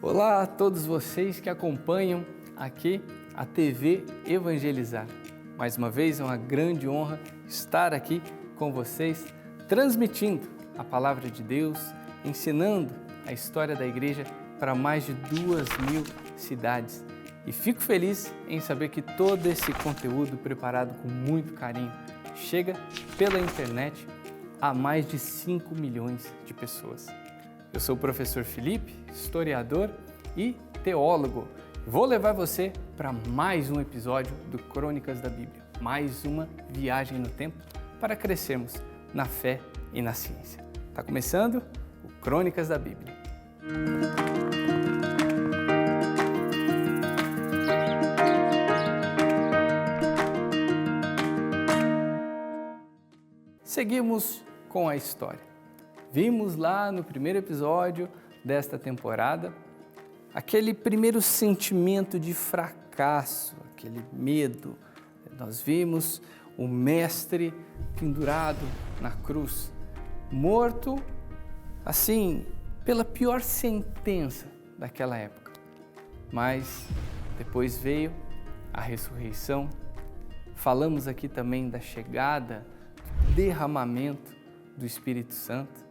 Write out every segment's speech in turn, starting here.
Olá a todos vocês que acompanham aqui a TV Evangelizar. Mais uma vez é uma grande honra estar aqui com vocês, transmitindo a palavra de Deus, ensinando a história da igreja para mais de 2.000 cidades. E fico feliz em saber que todo esse conteúdo preparado com muito carinho chega pela internet a mais de 5 milhões de pessoas. Eu sou o professor Felipe, historiador e teólogo. Vou levar você para mais um episódio do Crônicas da Bíblia, mais uma viagem no tempo para crescermos na fé e na ciência. Está começando o Crônicas da Bíblia. Seguimos com a história. Vimos lá no primeiro episódio desta temporada aquele primeiro sentimento de fracasso, aquele medo. Nós vimos o mestre pendurado na cruz, morto assim pela pior sentença daquela época. Mas depois veio a ressurreição. Falamos aqui também da chegada, do derramamento do Espírito Santo.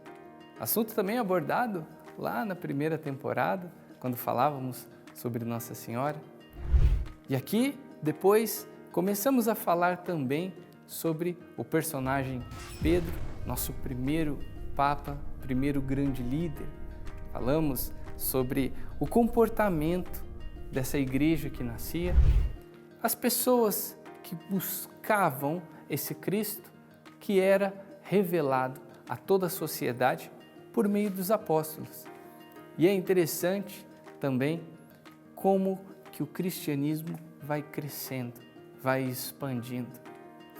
Assunto também abordado lá na primeira temporada, quando falávamos sobre Nossa Senhora. E aqui, depois, começamos a falar também sobre o personagem Pedro, nosso primeiro Papa, primeiro grande líder. Falamos sobre o comportamento dessa igreja que nascia, as pessoas que buscavam esse Cristo que era revelado a toda a sociedade por meio dos apóstolos. E é interessante também como que o cristianismo vai crescendo, vai expandindo,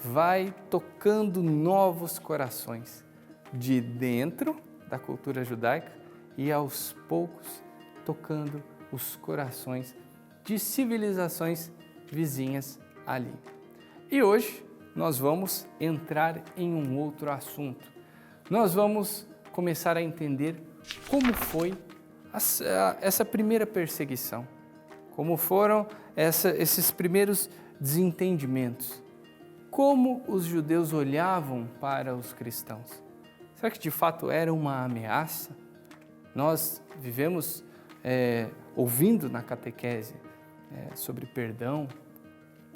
vai tocando novos corações de dentro da cultura judaica e aos poucos tocando os corações de civilizações vizinhas ali. E hoje nós vamos entrar em um outro assunto. Nós vamos começar a entender como foi essa primeira perseguição, como foram esses primeiros desentendimentos, como os judeus olhavam para os cristãos. Será que de fato era uma ameaça? Nós vivemos ouvindo na catequese sobre perdão,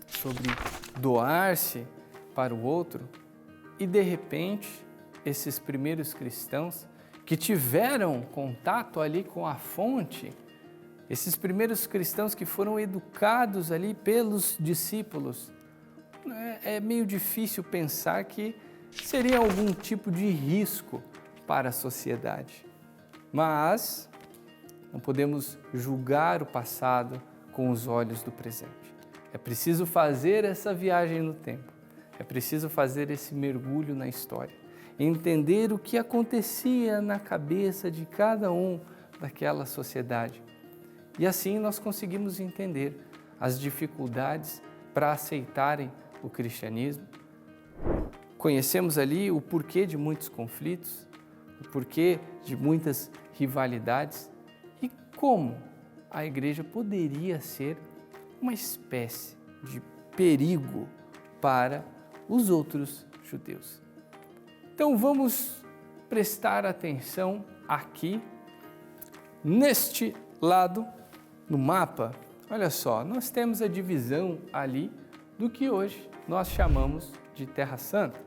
sobre doar-se para o outro, e de repente esses primeiros cristãos que tiveram contato ali com a fonte, esses primeiros cristãos que foram educados ali pelos discípulos, é meio difícil pensar que seria algum tipo de risco para a sociedade. Mas não podemos julgar o passado com os olhos do presente. É preciso fazer essa viagem no tempo, é preciso fazer esse mergulho na história, entender o que acontecia na cabeça de cada um daquela sociedade. E assim nós conseguimos entender as dificuldades para aceitarem o cristianismo. Conhecemos ali o porquê de muitos conflitos, o porquê de muitas rivalidades e como a igreja poderia ser uma espécie de perigo para os outros judeus. Então vamos prestar atenção aqui, neste lado, no mapa. Olha só, nós temos a divisão ali do que hoje nós chamamos de Terra Santa.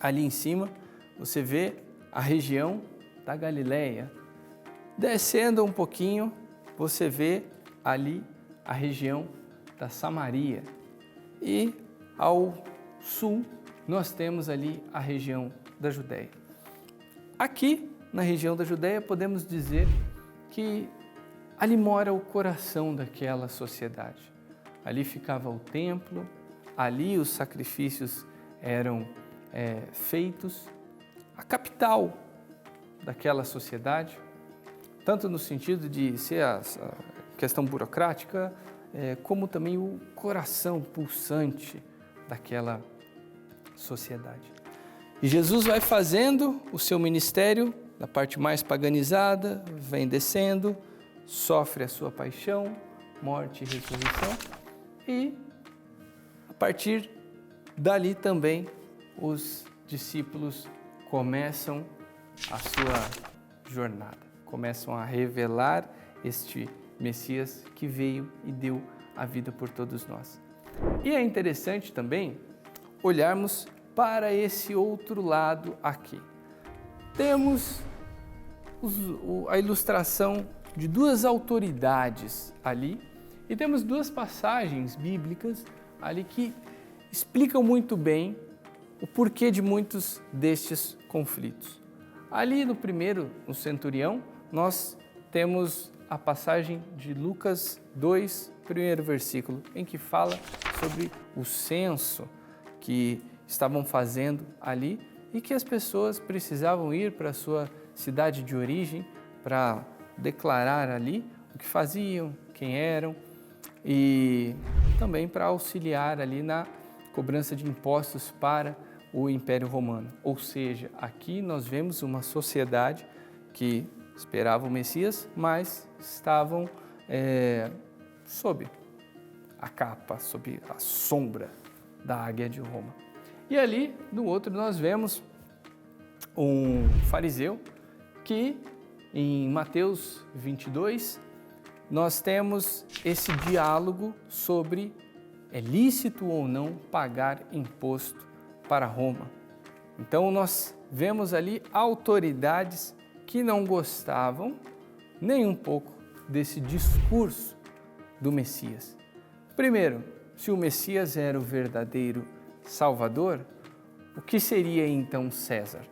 Ali em cima você vê a região da Galileia. Descendo um pouquinho, você vê ali a região da Samaria. E ao sul, nós temos ali a região da Judéia. Aqui, na região da Judéia, podemos dizer que ali mora o coração daquela sociedade. Ali ficava o templo, ali os sacrifícios eram feitos, a capital daquela sociedade, tanto no sentido de ser a questão burocrática, como também o coração pulsante daquela sociedade. E Jesus vai fazendo o seu ministério, da parte mais paganizada, vem descendo, sofre a sua paixão, morte e ressurreição, e a partir dali também os discípulos começam a sua jornada, começam a revelar este Messias que veio e deu a vida por todos nós. E é interessante também olharmos para esse outro lado aqui. Temos a ilustração de duas autoridades ali e temos duas passagens bíblicas ali que explicam muito bem o porquê de muitos destes conflitos. Ali no primeiro, no centurião, nós temos a passagem de Lucas 2, primeiro versículo, em que fala sobre o censo que estavam fazendo ali e que as pessoas precisavam ir para a sua cidade de origem para declarar ali o que faziam, quem eram e também para auxiliar ali na cobrança de impostos para o Império Romano. Ou seja, aqui nós vemos uma sociedade que esperava o Messias, mas estavam sob a capa, sob a sombra da águia de Roma. E ali, no outro, nós vemos um fariseu que, em Mateus 22, nós temos esse diálogo sobre é lícito ou não pagar imposto para Roma. Então, nós vemos ali autoridades que não gostavam nem um pouco desse discurso do Messias. Primeiro, se o Messias era o verdadeiro Salvador, o que seria então César?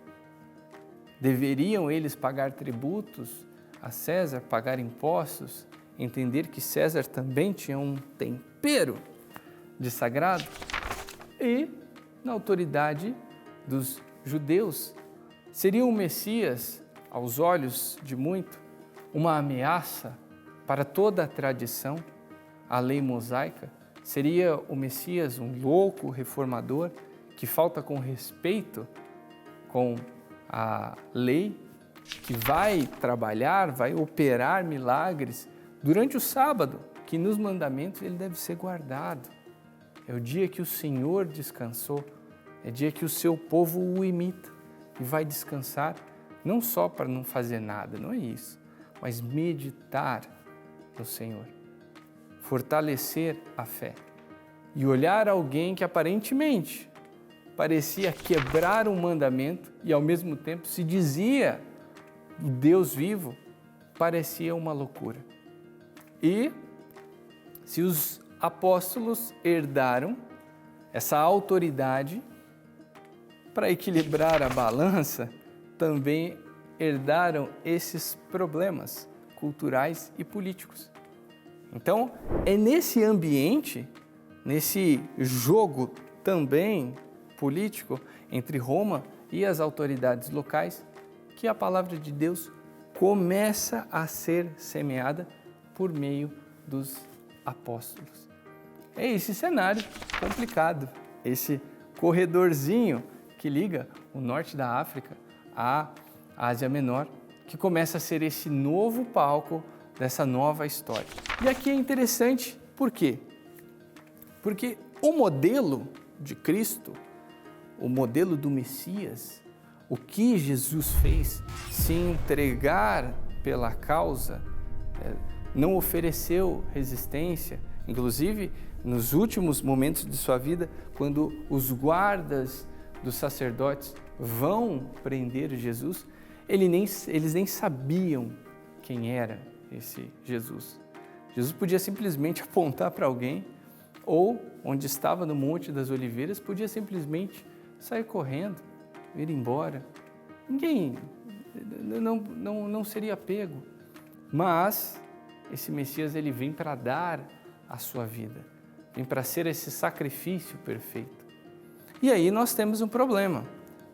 Deveriam eles pagar tributos a César, pagar impostos, entender que César também tinha um tempero de sagrado? E, na autoridade dos judeus, seria o Messias, aos olhos de muito, uma ameaça para toda a tradição, a lei mosaica? Seria o Messias um louco reformador que falta com respeito com a lei, que vai trabalhar, vai operar milagres durante o sábado, que nos mandamentos ele deve ser guardado? É o dia que o Senhor descansou, é o dia que o seu povo o imita e vai descansar, não só para não fazer nada, não é isso, mas meditar no Senhor, fortalecer a fé e olhar alguém que aparentemente parecia quebrar um mandamento e ao mesmo tempo se dizia o Deus vivo, parecia uma loucura. E se os apóstolos herdaram essa autoridade para equilibrar a balança, também herdaram esses problemas culturais e políticos. Então, é nesse ambiente, nesse jogo também político entre Roma e as autoridades locais, que a palavra de Deus começa a ser semeada por meio dos apóstolos. É esse cenário complicado, esse corredorzinho que liga o norte da África à Ásia Menor, que começa a ser esse novo palco dessa nova história. E aqui é interessante, por quê? Porque o modelo de Cristo, o modelo do Messias, o que Jesus fez, se entregar pela causa, não ofereceu resistência, inclusive nos últimos momentos de sua vida, quando os guardas dos sacerdotes vão prender Jesus, eles nem sabiam quem era esse Jesus. Jesus podia simplesmente apontar para alguém, ou onde estava no Monte das Oliveiras, podia simplesmente sair correndo, ir embora. Ninguém não seria pego. Mas esse Messias, ele vem para dar a sua vida, vem para ser esse sacrifício perfeito. E aí nós temos um problema,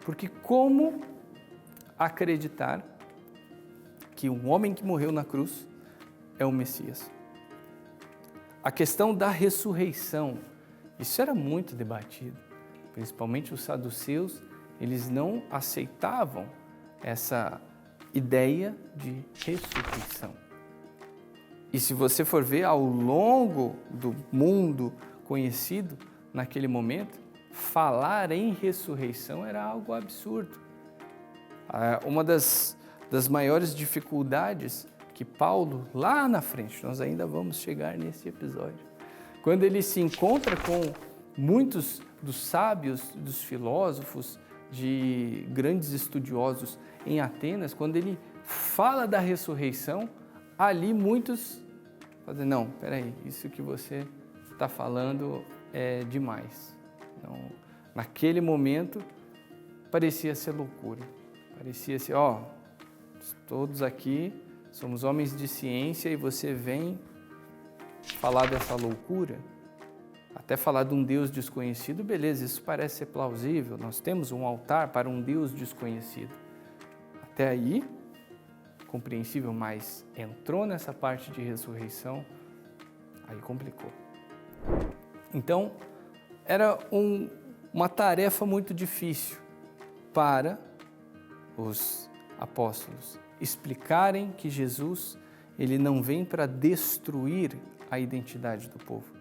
porque como acreditar que um homem que morreu na cruz é o Messias? A questão da ressurreição, isso era muito debatido, principalmente os saduceus, eles não aceitavam essa ideia de ressurreição. E se você for ver ao longo do mundo conhecido naquele momento, falar em ressurreição era algo absurdo. Uma das maiores dificuldades que Paulo, lá na frente, nós ainda vamos chegar nesse episódio, quando ele se encontra com muitos dos sábios, dos filósofos, de grandes estudiosos em Atenas, quando ele fala da ressurreição, ali muitos fazem, não, peraí, isso que você está falando é demais. Não, naquele momento parecia ser loucura, parecia ser, todos aqui somos homens de ciência e você vem falar dessa loucura, até falar de um Deus desconhecido, beleza, isso parece ser plausível, nós temos um altar para um Deus desconhecido. Até aí, compreensível, mas entrou nessa parte de ressurreição, aí complicou. Então, era uma tarefa muito difícil para os apóstolos explicarem que Jesus, ele não vem para destruir a identidade do povo.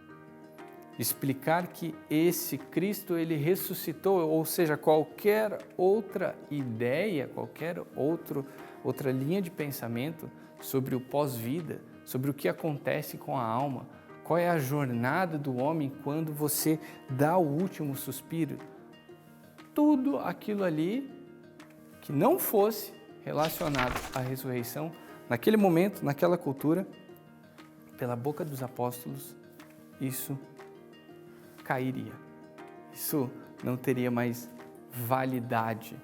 Explicar que esse Cristo, ele ressuscitou, ou seja, qualquer outra ideia, qualquer outra linha de pensamento sobre o pós-vida, sobre o que acontece com a alma, qual é a jornada do homem quando você dá o último suspiro. Tudo aquilo ali que não fosse relacionado à ressurreição, naquele momento, naquela cultura, pela boca dos apóstolos, isso cairia. Isso não teria mais validade,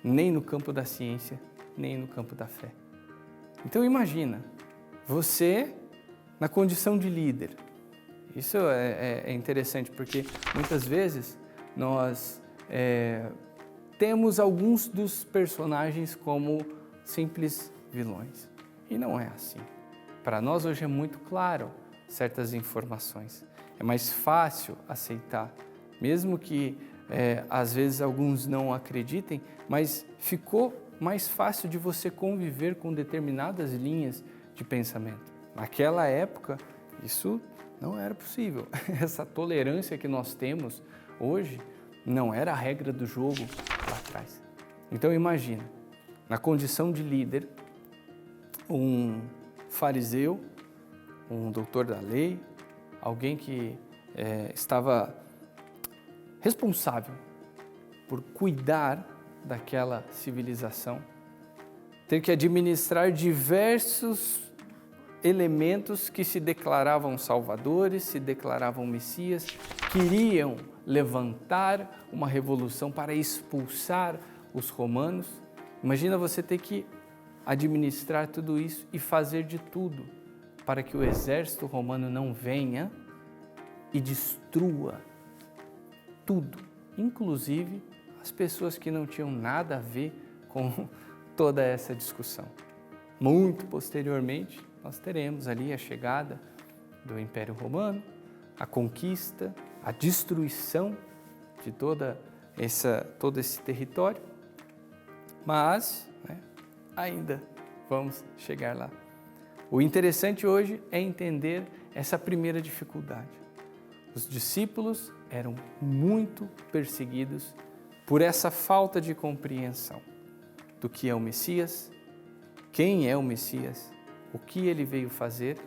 nem no campo da ciência, nem no campo da fé. Então imagina, você na condição de líder. Isso é interessante porque muitas vezes nós temos alguns dos personagens como simples vilões. E não é assim. Para nós hoje é muito claro certas informações. É mais fácil aceitar, mesmo que às vezes alguns não acreditem, mas ficou mais fácil de você conviver com determinadas linhas de pensamento. Naquela época, isso não era possível. Essa tolerância que nós temos hoje não era a regra do jogo lá atrás. Então imagina, na condição de líder, um fariseu, um doutor da lei, alguém que estava responsável por cuidar daquela civilização, ter que administrar diversos elementos que se declaravam salvadores, se declaravam messias, queriam levantar uma revolução para expulsar os romanos. Imagina você ter que administrar tudo isso e fazer de tudo para que o exército romano não venha e destrua tudo, inclusive as pessoas que não tinham nada a ver com toda essa discussão. Muito posteriormente, nós teremos ali a chegada do Império Romano, a conquista, a destruição de todo esse território, mas ainda vamos chegar lá. O interessante hoje é entender essa primeira dificuldade. Os discípulos eram muito perseguidos por essa falta de compreensão do que é o Messias, quem é o Messias, o que ele veio fazer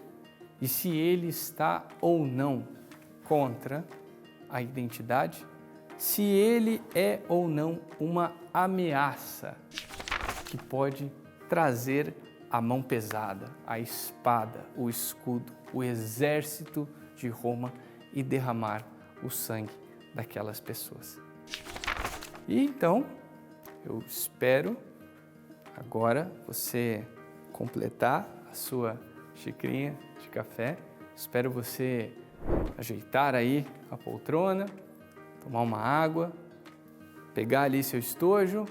e se ele está ou não contra a identidade, se ele é ou não uma ameaça que pode trazer a mão pesada, a espada, o escudo, o exército de Roma e derramar o sangue daquelas pessoas. E então, eu espero agora você completar a sua xicrinha de café. Espero você ajeitar aí a poltrona, tomar uma água, pegar ali seu estojo,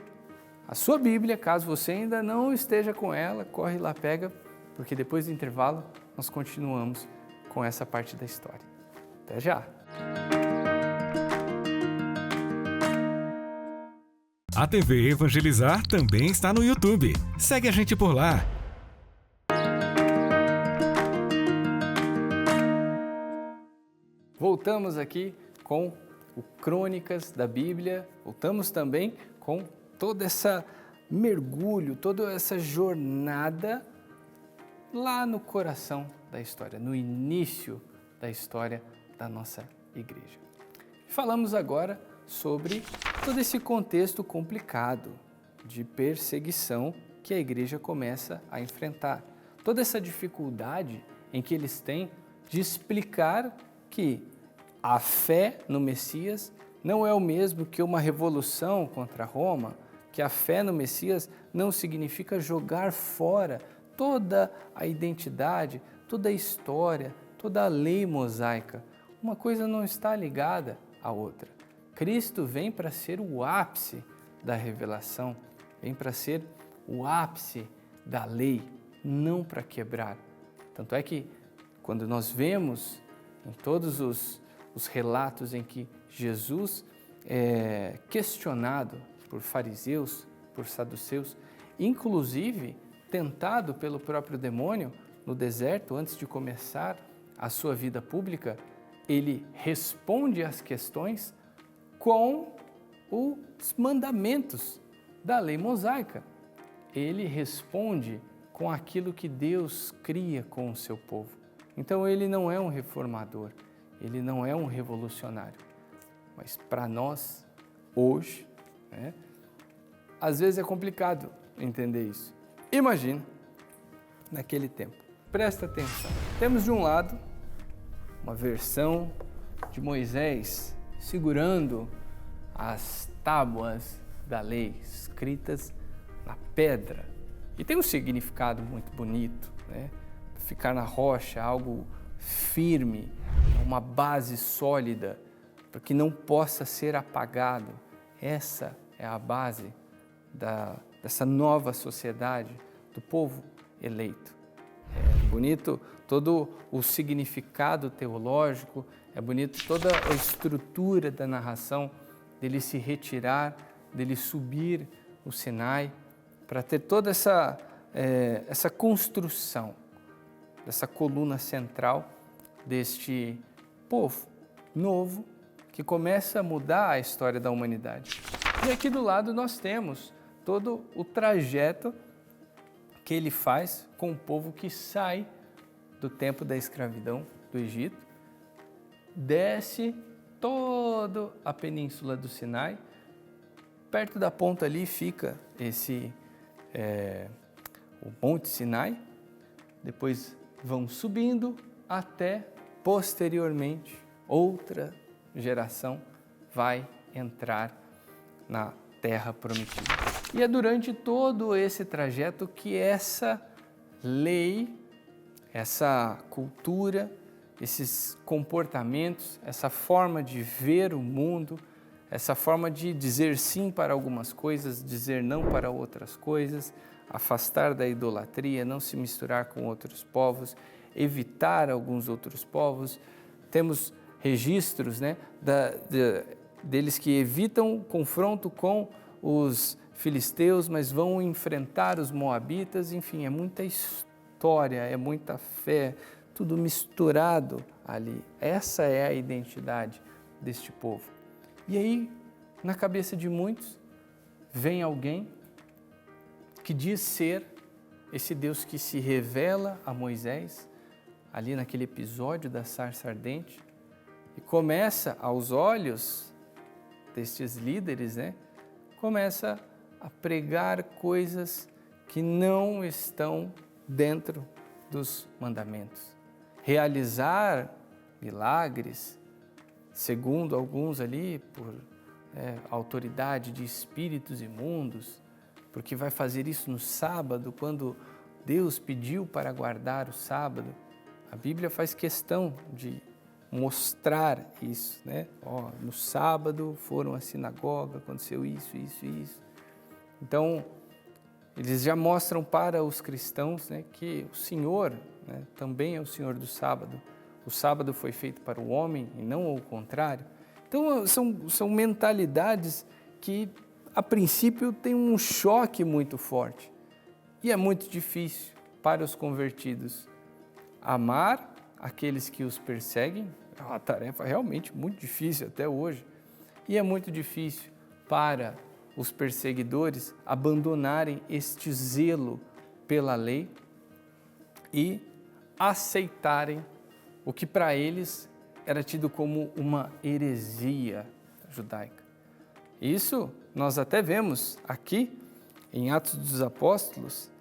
a sua Bíblia, caso você ainda não esteja com ela, corre lá, pega, porque depois do intervalo nós continuamos com essa parte da história. Até já! A TV Evangelizar também está no YouTube. Segue a gente por lá. Voltamos aqui com o Crônicas da Bíblia, voltamos também com todo esse mergulho, toda essa jornada lá no coração da história, no início da história da nossa igreja. Falamos agora sobre todo esse contexto complicado de perseguição que a igreja começa a enfrentar. Toda essa dificuldade em que eles têm de explicar que a fé no Messias não é o mesmo que uma revolução contra Roma, que a fé no Messias não significa jogar fora toda a identidade, toda a história, toda a lei mosaica. Uma coisa não está ligada à outra. Cristo vem para ser o ápice da revelação, vem para ser o ápice da lei, não para quebrar. Tanto é que quando nós vemos em todos os relatos em que Jesus é questionado por fariseus, por saduceus, inclusive tentado pelo próprio demônio no deserto antes de começar a sua vida pública, ele responde às questões com os mandamentos da lei mosaica. Ele responde com aquilo que Deus cria com o seu povo. Então ele não é um reformador, ele não é um revolucionário. Mas para nós, hoje, às vezes é complicado entender isso. Imagina, naquele tempo, presta atenção. Temos de um lado uma versão de Moisés segurando as tábuas da lei escritas na pedra. E tem um significado muito bonito, Ficar na rocha, algo firme, uma base sólida, para que não possa ser apagado. Essa é a base dessa nova sociedade, do povo eleito. É bonito todo o significado teológico, é bonito toda a estrutura da narração, dele se retirar, dele subir o Sinai, para ter toda essa construção, dessa coluna central deste povo novo que começa a mudar a história da humanidade. E aqui do lado nós temos todo o trajeto que ele faz com o povo que sai do tempo da escravidão do Egito, desce toda a península do Sinai, perto da ponta ali fica o Monte Sinai, depois vão subindo até posteriormente outra geração vai entrar na Terra Prometida. E é durante todo esse trajeto que essa lei, essa cultura, esses comportamentos, essa forma de ver o mundo, essa forma de dizer sim para algumas coisas, dizer não para outras coisas, afastar da idolatria, não se misturar com outros povos, evitar alguns outros povos. Temos registros deles que evitam confronto com os filisteus, mas vão enfrentar os moabitas. Enfim, é muita história, é muita fé, tudo misturado ali. Essa é a identidade deste povo. E aí, na cabeça de muitos, vem alguém que diz ser esse Deus que se revela a Moisés, ali naquele episódio da sarça ardente, e começa, aos olhos destes líderes, começa a pregar coisas que não estão dentro dos mandamentos. Realizar milagres, segundo alguns ali, por autoridade de espíritos imundos, porque vai fazer isso no sábado, quando Deus pediu para guardar o sábado. A Bíblia faz questão de mostrar isso, no sábado foram à sinagoga, aconteceu isso, isso e isso. Então, eles já mostram para os cristãos que o Senhor também é o Senhor do sábado. O sábado foi feito para o homem e não ao contrário. Então, são mentalidades que, a princípio, têm um choque muito forte. E é muito difícil para os convertidos amar aqueles que os perseguem, É uma tarefa realmente muito difícil até hoje. E é muito difícil para os perseguidores abandonarem este zelo pela lei e aceitarem o que para eles era tido como uma heresia judaica. Isso nós até vemos aqui em Atos dos Apóstolos,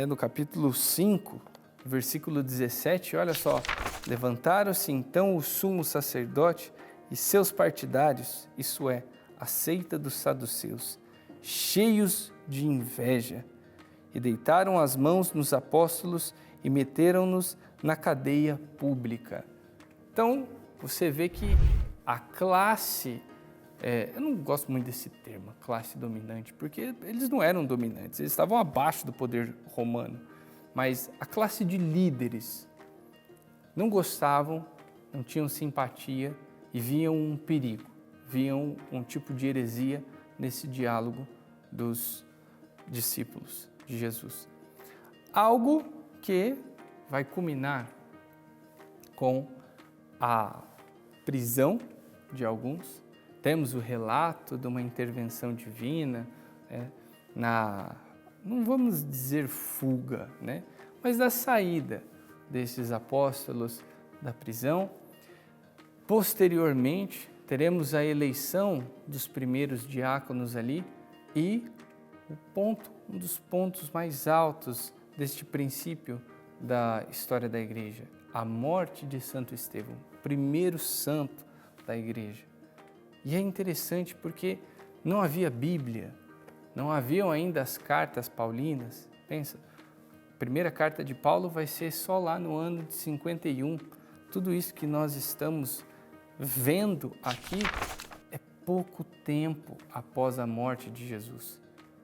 no capítulo 5, versículo 17, olha só: levantaram-se então o sumo sacerdote e seus partidários, isso é, a seita dos saduceus, cheios de inveja, e deitaram as mãos nos apóstolos e meteram-nos na cadeia pública. Então, você vê que a classe, eu não gosto muito desse termo, classe dominante, porque eles não eram dominantes, eles estavam abaixo do poder romano, mas a classe de líderes não gostavam, não tinham simpatia e viam um perigo, viam um tipo de heresia nesse diálogo dos discípulos de Jesus. Algo que vai culminar com a prisão de alguns. Temos o relato de uma intervenção divina, não vamos dizer fuga, mas da saída desses apóstolos da prisão. Posteriormente, teremos a eleição dos primeiros diáconos ali e um dos pontos mais altos deste princípio da história da igreja, a morte de Santo Estevão, primeiro santo da igreja. E é interessante porque não havia Bíblia, não haviam ainda as cartas paulinas. Pensa, a primeira carta de Paulo vai ser só lá no ano de 51. Tudo isso que nós estamos vendo aqui é pouco tempo após a morte de Jesus.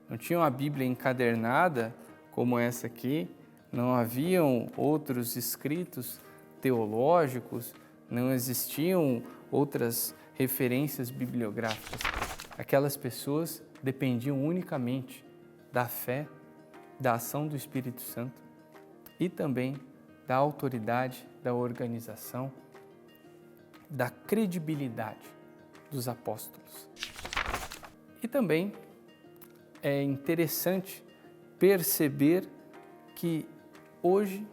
Não tinha uma Bíblia encadernada como essa aqui, não haviam outros escritos teológicos, não existiam outras referências bibliográficas. Aquelas pessoas dependiam unicamente da fé, da ação do Espírito Santo e também da autoridade, da organização, da credibilidade dos apóstolos. E também é interessante perceber que hoje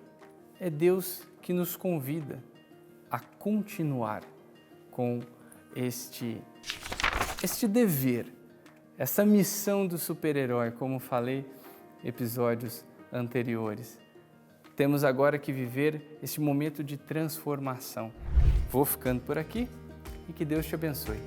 é Deus que nos convida a continuar com este dever, essa missão do super-herói, como falei em episódios anteriores. Temos agora que viver esse momento de transformação. Vou ficando por aqui e que Deus te abençoe.